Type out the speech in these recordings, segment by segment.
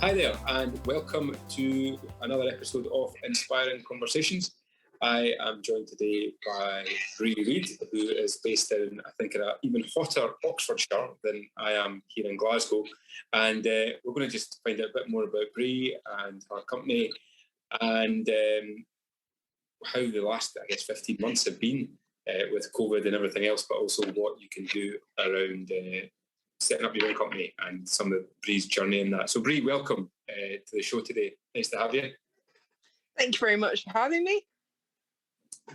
Hi there, and welcome to another episode of Inspiring Conversations. I am joined today by Brie Read, who is based in, I think, an even hotter Oxfordshire than I am here in Glasgow. And we're going to just find out a bit more about Brie and her company and how the last, 15 months have been with COVID and everything else, but also what you can do around setting up your own company and some of Brie's journey in that. So Brie, welcome to the show today. Nice to have you. Thank you very much for having me.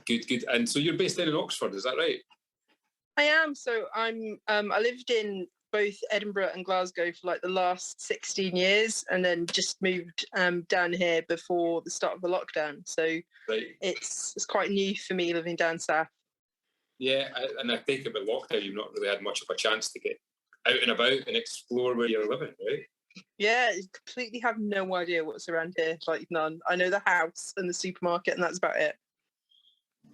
Good. And so you're based in Oxford, is that right? I am. So I lived in both Edinburgh and Glasgow for like the last 16 years, and then just moved down here before the start of the lockdown. So right. It's quite new for me living down south. Yeah, and I think about lockdown, you've not really had much of a chance to get out and about and explore where you're living, right? Yeah, I completely have no idea what's around here, like none. I know the house and the supermarket, and that's about it.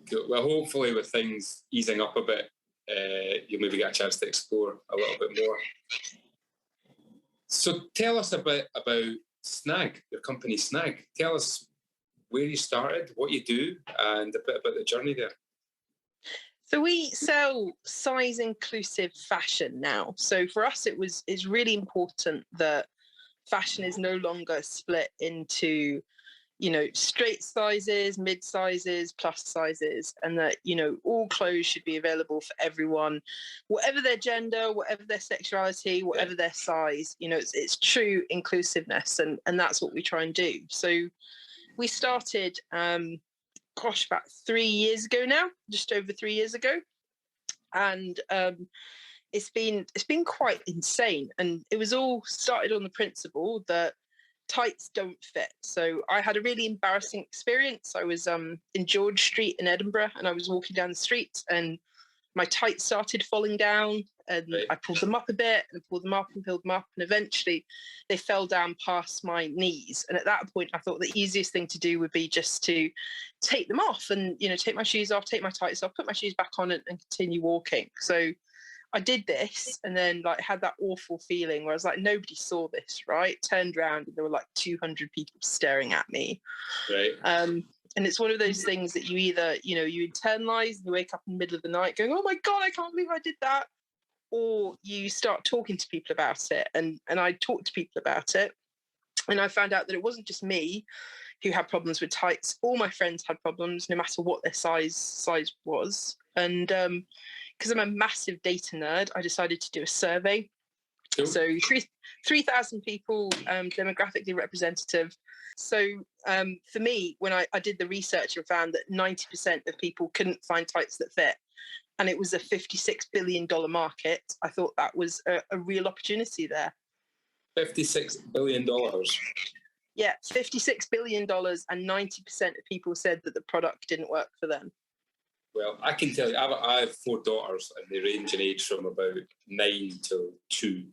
Cool. Well, hopefully with things easing up a bit, you'll maybe get a chance to explore a little bit more. So tell us a bit about Snag, your company Snag. Tell us where you started, what you do, and a bit about the journey there. So we sell size inclusive fashion now. So for us, it's really important that fashion is no longer split into, straight sizes, mid sizes, plus sizes, and that, all clothes should be available for everyone, whatever their gender, whatever their sexuality, whatever their size, it's true inclusiveness. And that's what we try and do. So we started, about 3 years ago now, just over 3 years ago. And it's been quite insane. And it was all started on the principle that tights don't fit. So I had a really embarrassing experience. I was in George Street in Edinburgh, and I was walking down the street, and my tights started falling down, and I pulled them up a bit and pulled them up and pulled them up, and eventually they fell down past my knees. And at that point, I thought the easiest thing to do would be just to take them off and, take my shoes off, take my tights off, put my shoes back on, and continue walking. So I did this, and then had that awful feeling where I was like, nobody saw this, right? Turned around and there were like 200 people staring at me. Right. And it's one of those things that you either, you internalize and you wake up in the middle of the night going, oh my God, I can't believe I did that. Or you start talking to people about it. And I talked to people about it. And I found out that it wasn't just me who had problems with tights. All my friends had problems, no matter what their size was. And because I'm a massive data nerd, I decided to do a survey. Cool. So 3,000 people, demographically representative. So for me, when I did the research, I found that 90% of people couldn't find tights that fit. And it was a $56 billion market. I thought that was a real opportunity there. $56 billion. Yeah, $56 billion, and 90% of people said that the product didn't work for them. Well, I can tell you, I have 4 daughters, and they range in age from about 9 to 2.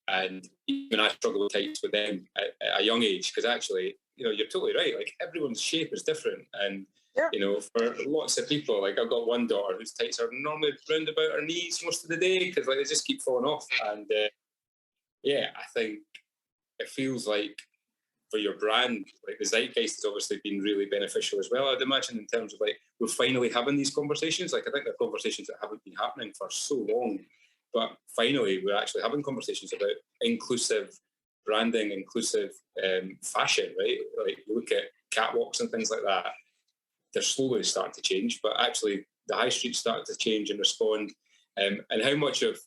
And even I struggle with tights with them at a young age, because actually, you're totally right. Like, everyone's shape is different. And, for lots of people, like I've got one daughter whose tights are normally round about her knees most of the day because they just keep falling off. And I think it feels like for your brand, the zeitgeist has obviously been really beneficial as well. I'd imagine in terms of we're finally having these conversations. I think they're conversations that haven't been happening for so long, but finally we're actually having conversations about inclusive branding, inclusive fashion, right? Like you look at catwalks and things like that, they're slowly starting to change, but actually the high street's starting to change and respond. And how much of,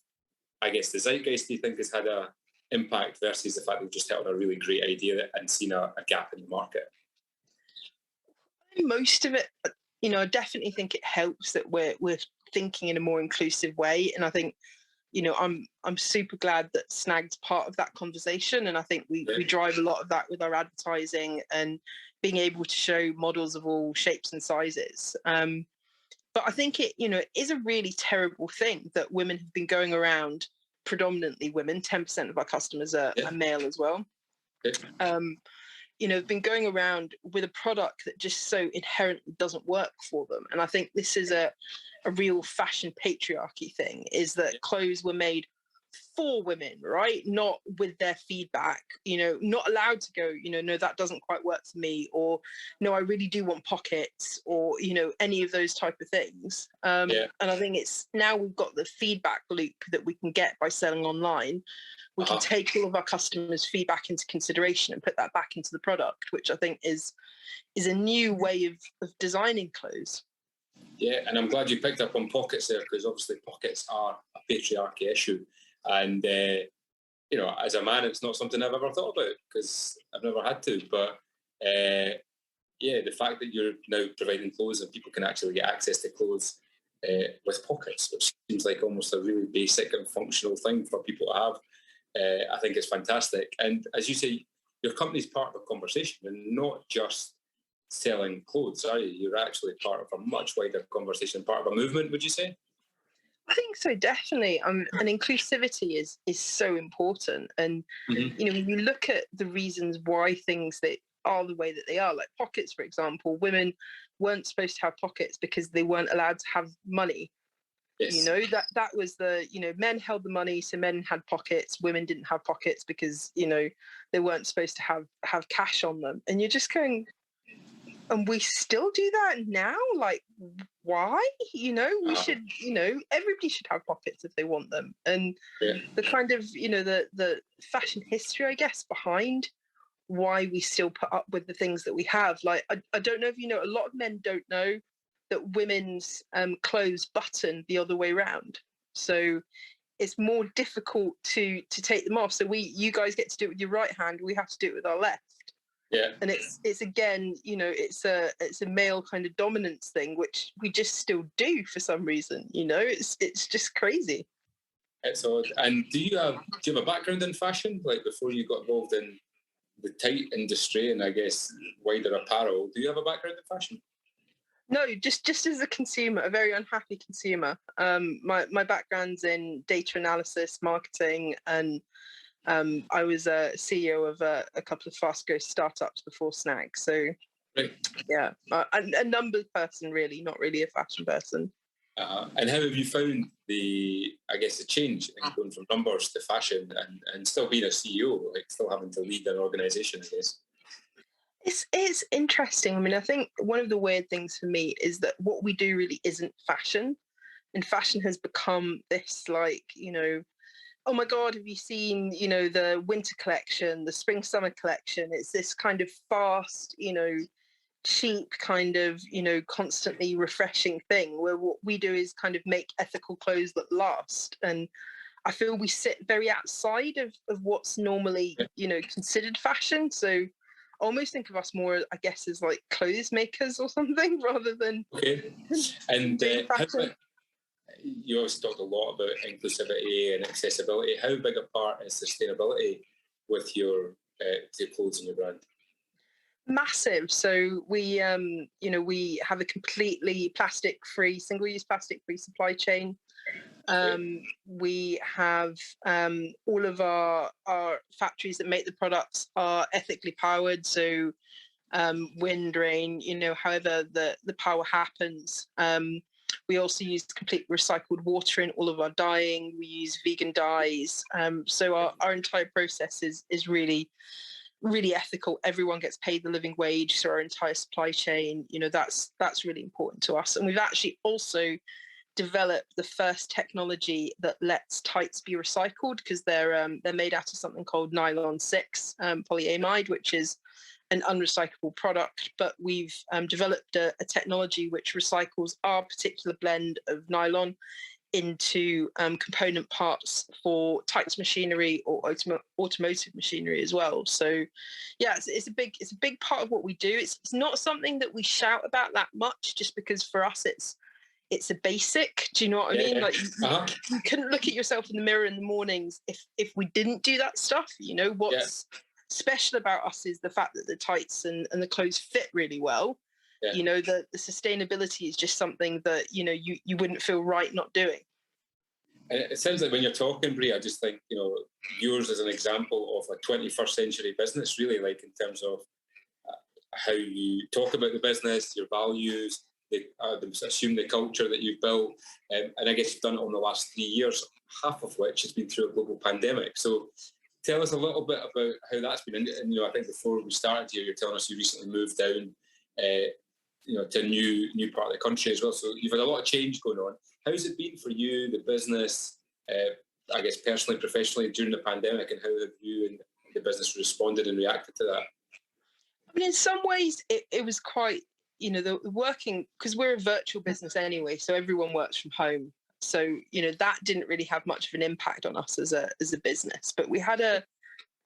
the zeitgeist do you think has had a impact versus the fact they've just hit on a really great idea and seen a gap in the market? Most of it, I definitely think it helps that we're thinking in a more inclusive way. And I think, I'm super glad that Snag's part of that conversation. And I think we drive a lot of that with our advertising and being able to show models of all shapes and sizes. But I think it is a really terrible thing that women have been going around, predominantly women, 10% of our customers are male as well. Have been going around with a product that just so inherently doesn't work for them. And I think this is a real fashion patriarchy thing, is that clothes were made for women, right? Not with their feedback, not allowed to go, no, that doesn't quite work for me, or no, I really do want pockets, or, any of those type of things. And I think it's now we've got the feedback loop that we can get by selling online. We can take all of our customers' feedback into consideration and put that back into the product, which I think is a new way of designing clothes. Yeah, and I'm glad you picked up on pockets there, because obviously pockets are a patriarchy issue. And, as a man, it's not something I've ever thought about, because I've never had to. But, the fact that you're now providing clothes and people can actually get access to clothes with pockets, which seems like almost a really basic and functional thing for people to have, I think is fantastic. And as you say, your company's part of a conversation and not just selling clothes, are you? You're actually part of a much wider conversation, part of a movement, would you say? I think so, definitely. And inclusivity is so important. And, when you look at the reasons why things that are the way that they are, like pockets, for example, women weren't supposed to have pockets because they weren't allowed to have money. Yes. That was the, men held the money, so men had pockets. Women didn't have pockets because, they weren't supposed to have cash on them. And you're just going, and we still do that now? Like, why? We should, everybody should have pockets if they want them. And the kind of, the fashion history, I guess, behind why we still put up with the things that we have. Like, I don't know if a lot of men don't know that women's clothes button the other way around. So it's more difficult to take them off. So you guys get to do it with your right hand. We have to do it with our left. Yeah. And it's again, it's a male kind of dominance thing, which we just still do for some reason. It's just crazy. It's odd. And do you have a background in fashion? Like, before you got involved in the tight industry and I guess wider apparel, do you have a background in fashion? No, just as a consumer, a very unhappy consumer. My background's in data analysis, marketing, and I was a CEO of a couple of fast growth startups before Snag. So, yeah, a numbers person, really, not really a fashion person. And how have you found the change in going from numbers to fashion and still being a CEO, like still having to lead an organisation, I guess? It's interesting. I mean, I think one of the weird things for me is that what we do really isn't fashion. And fashion has become this, like, oh my God, have you seen, the winter collection, the spring summer collection? It's this kind of fast, cheap kind of, constantly refreshing thing, where what we do is kind of make ethical clothes that last. And I feel we sit very outside of what's normally, considered fashion. So I almost think of us more, I guess, as like clothes makers or something, rather than And fashion. you obviously talked a lot about inclusivity and accessibility. How big a part is sustainability with your clothes and your brand? Massive. So we we have a completely plastic-free, single-use plastic-free supply chain. We have all of our factories that make the products are ethically powered. So wind, rain, however the power happens. We also use complete recycled water in all of our dyeing. We use vegan dyes. So our entire process is really, really ethical. Everyone gets paid the living wage. So our entire supply chain, that's really important to us. And we've actually also developed the first technology that lets tights be recycled, because they're made out of something called nylon 6 polyamide, which is an unrecyclable product. But we've developed a technology which recycles our particular blend of nylon into component parts for tights machinery or automotive machinery as well. So yeah, it's a big part of what we do. It's not something that we shout about that much, just because for us it's a basic. Do you know what I mean? Like you couldn't look at yourself in the mirror in the mornings if we didn't do that stuff. What's special about us is the fact that the tights and the clothes fit really well. The sustainability is just something that you wouldn't feel right not doing. And it sounds like when you're talking, Brie, I just think yours is an example of a 21st century business, really, like in terms of how you talk about the business, your values, I assume the culture that you've built, and I guess you've done it in the last 3 years, half of which has been through a global pandemic. So tell us a little bit about how that's been. And I think before we started here, you're telling us you recently moved down, to a new part of the country as well. So you've had a lot of change going on. How's it been for you, the business, I guess personally, professionally during the pandemic, and how have you and the business responded and reacted to that? I mean, in some ways, it was quite, the working, because we're a virtual business anyway, so everyone works from home. So, that didn't really have much of an impact on us as a business. But we had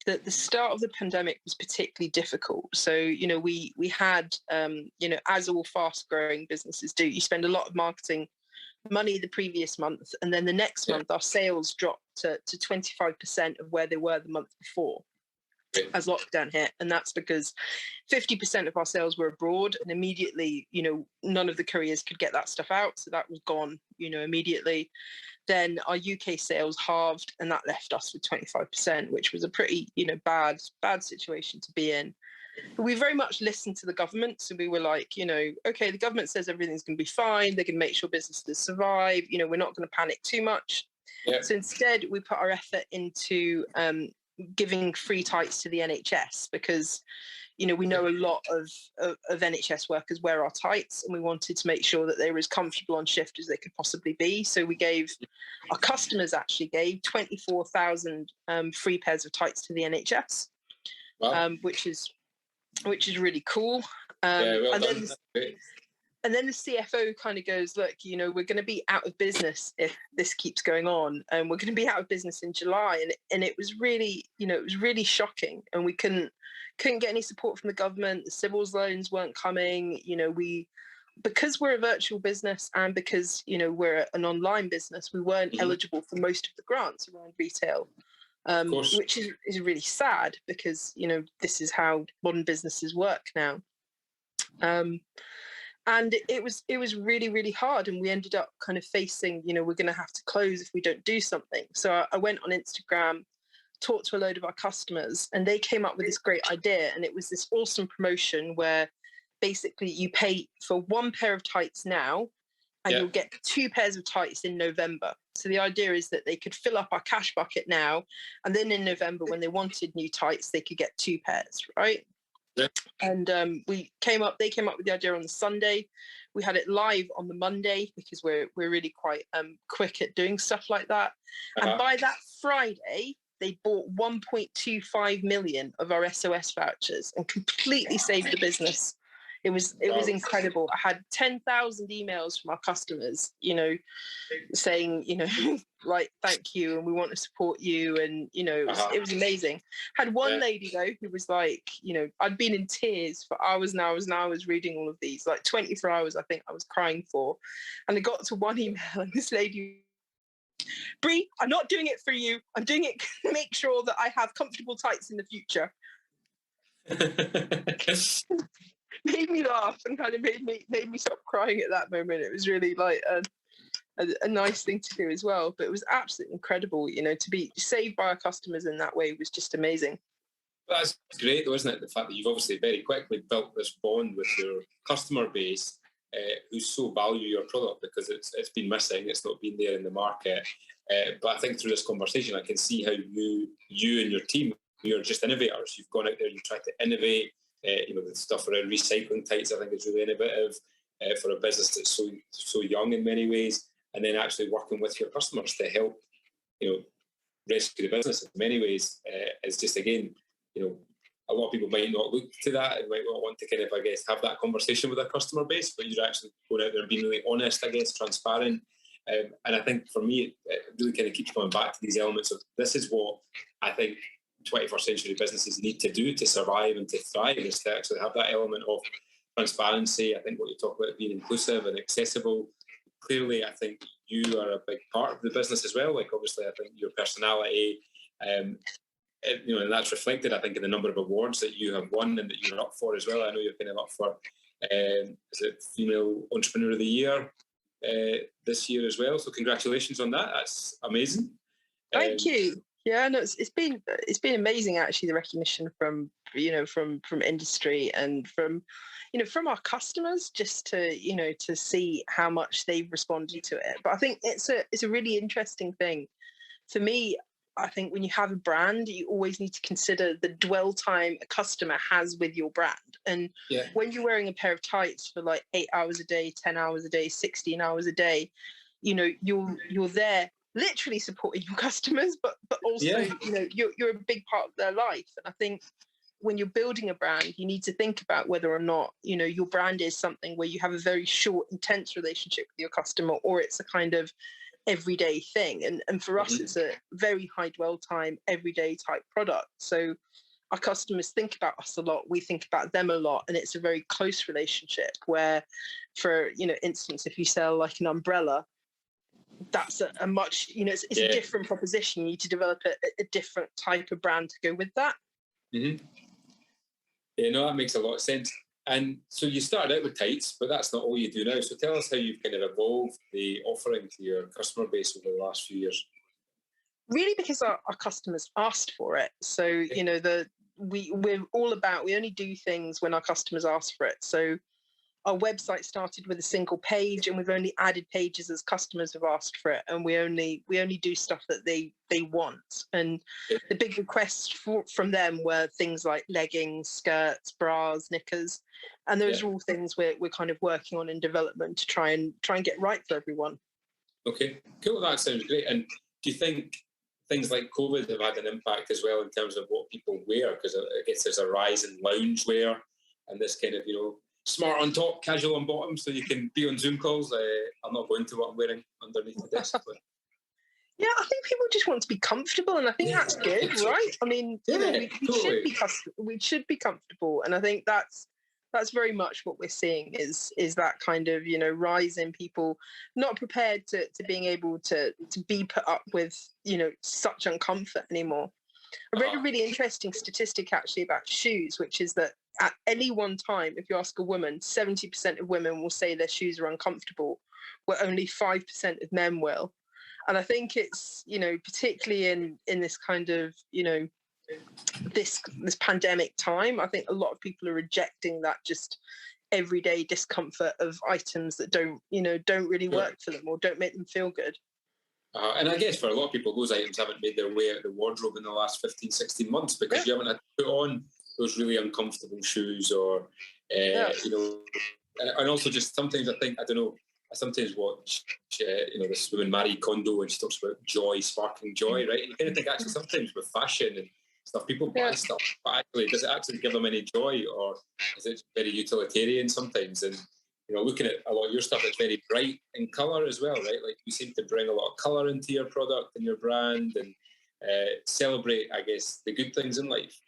the start of the pandemic was particularly difficult. So, we had, as all fast growing businesses do, you spend a lot of marketing money the previous month, and then the next month our sales dropped to 25% of where they were the month before as lockdown hit. And that's because 50% of our sales were abroad, and immediately, none of the couriers could get that stuff out, so that was gone, immediately. Then our UK sales halved, and that left us with 25%, which was a pretty, bad situation to be in. But we very much listened to the government. So we were like, okay, the government says everything's going to be fine. They can make sure businesses survive. We're not going to panic too much. Yeah. So instead, we put our effort into giving free tights to the NHS, because, we know a lot of NHS workers wear our tights, and we wanted to make sure that they were as comfortable on shift as they could possibly be. So we our customers actually gave 24,000 free pairs of tights to the NHS, wow. Which is really cool. And then the CFO kind of goes, look, we're going to be out of business if this keeps going on, and we're going to be out of business in July. And it was really, it was really shocking, and we couldn't get any support from the government. The civils loans weren't coming. Because we're a virtual business, and because, we're an online business, we weren't eligible for most of the grants around retail. Which is really sad, because this is how modern businesses work now, and it was really, really hard, and we ended up kind of facing, we're going to have to close if we don't do something. So I went on Instagram, talked to a load of our customers, and they came up with this great idea, and it was this awesome promotion where basically you pay for one pair of tights now, and you'll get 2 pairs of tights in November. So the idea is that they could fill up our cash bucket now, and then in November, when they wanted new tights, they could get 2 pairs, right? Yeah. And they came up with the idea on the Sunday. We had it live on the Monday, because we're really quite quick at doing stuff like that. Uh-huh. And by that Friday, they bought 1.25 million of our SOS vouchers and completely saved the business. It was incredible. I had 10,000 emails from our customers, saying, like, thank you, and we want to support you. And, it was amazing. Had one lady, though, who was like, I'd been in tears for hours and hours and hours reading all of these, like 24 hours, I think I was crying for. And I got to one email, and this lady, Brie, I'm not doing it for you. I'm doing it to make sure that I have comfortable tights in the future. Made me laugh, and kind of made me stop crying at that moment. It was really like a nice thing to do as well. But it was absolutely incredible, to be saved by our customers in that way was just amazing. That's great, though, isn't it? The fact that you've obviously very quickly built this bond with your customer base, who so value your product, because it's been missing, it's not been there in the market. But I think through this conversation, I can see how you and your team, you're just innovators. You've gone out there, you've tried to innovate. The stuff around recycling tights, I think, is really innovative for a business that's so young in many ways. And then actually working with your customers to help, rescue the business in many ways is just, again, a lot of people might not look to that and might not want to kind of, I guess, have that conversation with their customer base, but you're actually going out there and being really honest, I guess, transparent. And I think for me, it really kind of keeps coming back to these elements of this is what I think 21st century businesses need to do to survive and to thrive, is to actually have that element of transparency. I think what you talk about being inclusive and accessible, clearly I think you are a big part of the business as well. Like, obviously, I think your personality, and that's reflected, I think, in the number of awards that you have won and that you're up for as well. I know you're kind of up for, is it Female Entrepreneur of the Year this year as well? So congratulations on that. That's amazing. Thank you. Yeah, no, it's been amazing actually, the recognition from, from industry and from, from our customers, just to, to see how much they've responded to it. But I think it's a really interesting thing for me. I think when you have a brand, you always need to consider the dwell time a customer has with your brand. And Yeah. when you're wearing a pair of tights for like 8 hours a day, 10 hours a day, 16 hours a day, you're there literally supporting your customers, but also, Yeah. you're a big part of their life. And I think when you're building a brand, you need to think about whether or not, your brand is something where you have a very short, intense relationship with your customer, or it's a kind of everyday thing. And for us, Mhm. it's a very high dwell time, everyday type product. So our customers think about us a lot, we think about them a lot, and it's a very close relationship where, for instance, if you sell like an umbrella, that's a much, it's a Yeah. different proposition. You need to develop a different type of brand to go with that. Hmm. Yeah, no, that makes a lot of sense. And so you started out with tights, but that's not all you do now. So tell us how you've kind of evolved the offering to your customer base over the last few years. Really, because our customers asked for it. So we're all about, we only do things when our customers ask for it. So our website started with a single page, and we've only added pages as customers have asked for it, and we only do stuff that they want. And Yeah. the big requests from them were things like leggings, skirts, bras, knickers, and those Yeah. are all things we're kind of working on in development to try and get right for everyone. Okay, cool. That sounds great. And do you think things like COVID have had an impact as well in terms of what people wear? Because I guess there's a rise in loungewear and this kind of, smart on top, casual on bottom, so you can be on Zoom calls. I'm not going to what I'm wearing underneath the desk. But Yeah, I think people just want to be comfortable, and I think yeah, that's I good, think so. right? I mean, Yeah, we should totally. be we should be comfortable, and I think that's very much what we're seeing is that kind of rise in people not prepared to being able to be put up with such uncomfort anymore. I read a Uh-huh. really interesting statistic actually about shoes, which is that at any one time, if you ask a woman, 70% of women will say their shoes are uncomfortable, where only 5% of men will. And I think it's particularly in this kind of this pandemic time, I think a lot of people are rejecting that just everyday discomfort of items that don't really Sure. work for them or don't make them feel good. And I guess for a lot of people, those items haven't made their way out of the wardrobe in the last 15, 16 months Yeah, because you haven't had to put on those really uncomfortable shoes or, yeah, and also just sometimes I think, I don't know, I sometimes watch, this woman, Marie Kondo, and she talks about joy, sparking joy, right? And you kind of think actually sometimes with fashion and stuff, people buy yeah. stuff, but actually, does it actually give them any joy, or is it very utilitarian sometimes? And looking at a lot of your stuff, it's very bright in color as well, right? Like you seem to bring a lot of color into your product and your brand, and celebrate, I guess, the good things in life.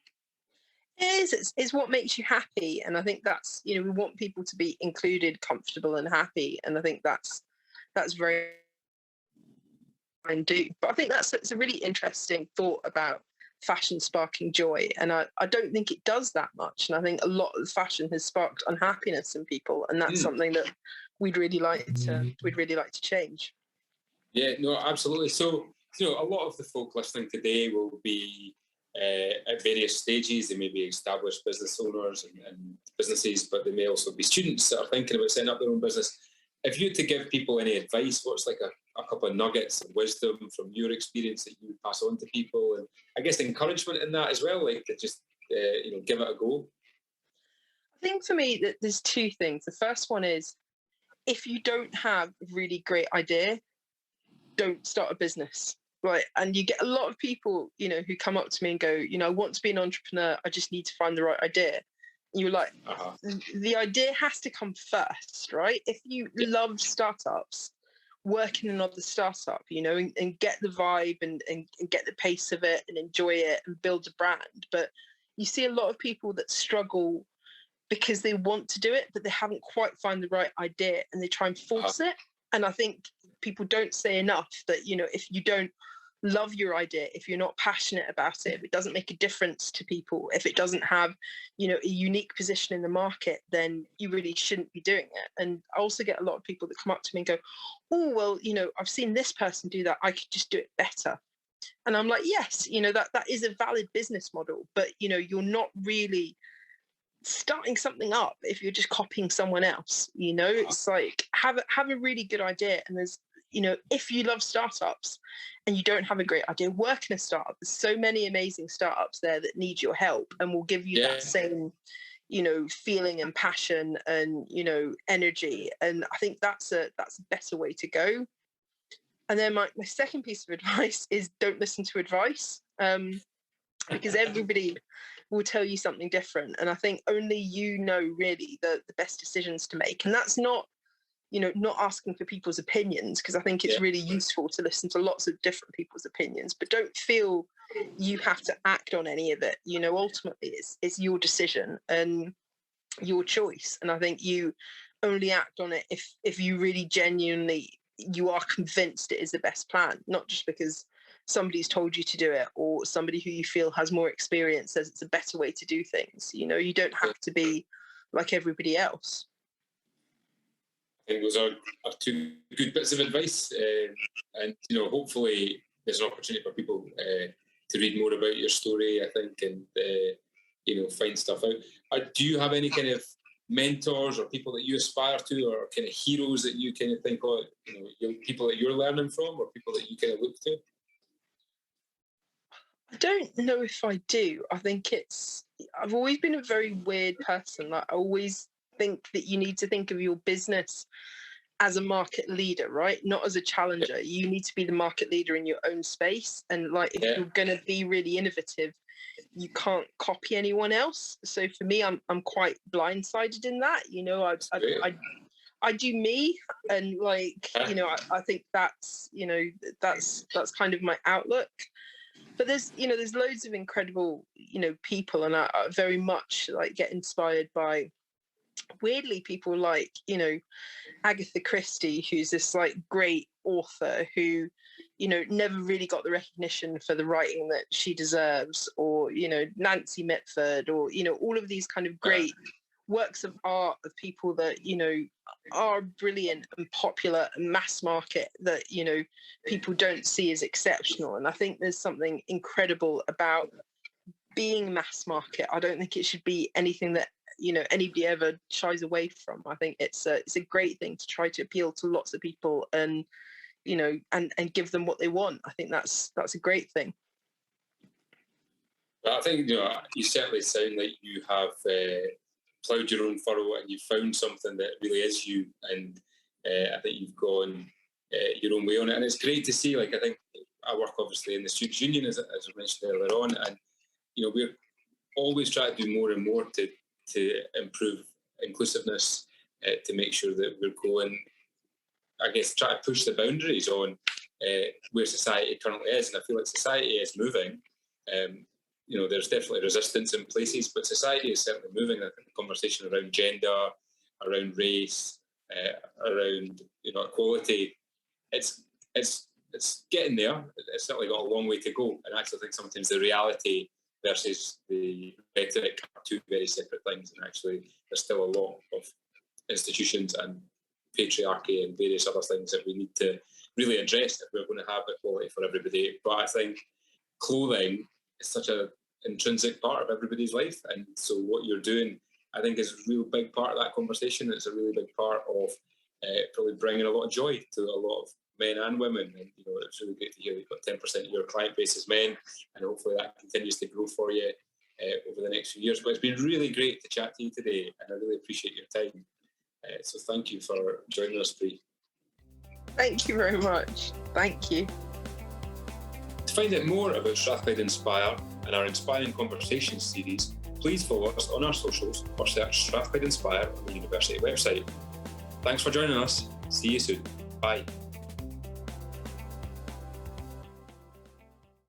It is. It's what makes you happy, and I think that's we want people to be included, comfortable, and happy, and I think that's very and do. But I think it's a really interesting thought about fashion sparking joy, and I don't think it does that much. And I think a lot of fashion has sparked unhappiness in people, and that's Mm. something that we'd really like to change. Yeah, no, absolutely. So, a lot of the folk listening today will be at various stages. They may be established business owners and businesses, but they may also be students that are thinking about setting up their own business. If you had to give people any advice, what's like a couple of nuggets of wisdom from your experience that you would pass on to people, and I guess encouragement in that as well, like to just give it a go. I think for me that there's two things. The first one is, if you don't have a really great idea, don't start a business. Right. And you get a lot of people, who come up to me and go, I want to be an entrepreneur. I just need to find the right idea. And you're like, Uh-huh. the idea has to come first, right? If you love startups, work in another startup, and get the vibe and get the pace of it and enjoy it and build a brand. But you see a lot of people that struggle because they want to do it, but they haven't quite found the right idea and they try and Uh-huh. force it. And I think people don't say enough that, if you don't love your idea, if you're not passionate about it, if it doesn't make a difference to people, if it doesn't have, a unique position in the market, then you really shouldn't be doing it. And I also get a lot of people that come up to me and go, oh, well, I've seen this person do that. I could just do it better. And I'm like, yes, that is a valid business model, but you're not really starting something up if you're just copying someone else. It's like have a really good idea, and there's if you love startups and you don't have a great idea, work in a startup. There's so many amazing startups there that need your help and will give you that same feeling and passion and energy. And I think that's a better way to go. And then my second piece of advice is don't listen to advice, because everybody will tell you something different. And I think only really the best decisions to make. And that's not asking for people's opinions, because I think it's really useful to listen to lots of different people's opinions, but don't feel you have to act on any of it. Ultimately it's your decision and your choice. And I think you only act on it if you really genuinely, you are convinced it is the best plan, not just because somebody's told you to do it or somebody who you feel has more experience says it's a better way to do things. You don't have to be like everybody else. I think those are two good bits of advice, and hopefully there's an opportunity for people to read more about your story, I think, and find stuff out. Do you have any kind of mentors or people that you aspire to, or kind of heroes that you kind of think, people that you're learning from, or people that you kind of look to? I don't know if I do. I think I've always been a very weird person. Like, I always think that you need to think of your business as a market leader, right? Not as a challenger. You need to be the market leader in your own space. And if you're going to be really innovative, you can't copy anyone else. So for me, I'm quite blindsided in that. I do me, and I think that's that's kind of my outlook. But there's loads of incredible people, and I very much get inspired by, weirdly, people like Agatha Christie, who's this great author who never really got the recognition for the writing that she deserves, or Nancy Mitford, or all of these kind of great works of art of people that are brilliant and popular and mass market that people don't see as exceptional. And I think there's something incredible about being mass market. I don't think it should be anything that anybody ever shies away from. I think it's a great thing to try to appeal to lots of people and and give them what they want. I think that's a great thing. Well, I think you certainly sound like you have ploughed your own furrow and you found something that really is you, and I think you've gone your own way on it. And it's great to see. I think I work obviously in the Students Union, as I mentioned earlier on, and we're always trying to do more and more to improve inclusiveness, to make sure that we're going, I guess, try to push the boundaries on where society currently is. And I feel like society is moving. There's definitely resistance in places, but society is certainly moving. I think the conversation around gender, around race, around equality, it's getting there. It's certainly got a long way to go. And I actually think sometimes the reality versus the rhetoric are two very separate things. And actually, there's still a lot of institutions and patriarchy and various other things that we need to really address if we're going to have equality for everybody. But I think clothing is such an intrinsic part of everybody's life, and so what you're doing, I think, is a real big part of that conversation. It's a really big part of probably bringing a lot of joy to a lot of men and women. And it's really great to hear you've got 10% of your client base as men, and hopefully that continues to grow for you over the next few years. But it's been really great to chat to you today, and I really appreciate your time. So thank you for joining us, Brie. Thank you very much. Thank you. To find out more about Strathclyde Inspire and our Inspiring Conversations series, please follow us on our socials or search Strathclyde Inspire on the university website. Thanks for joining us. See you soon. Bye.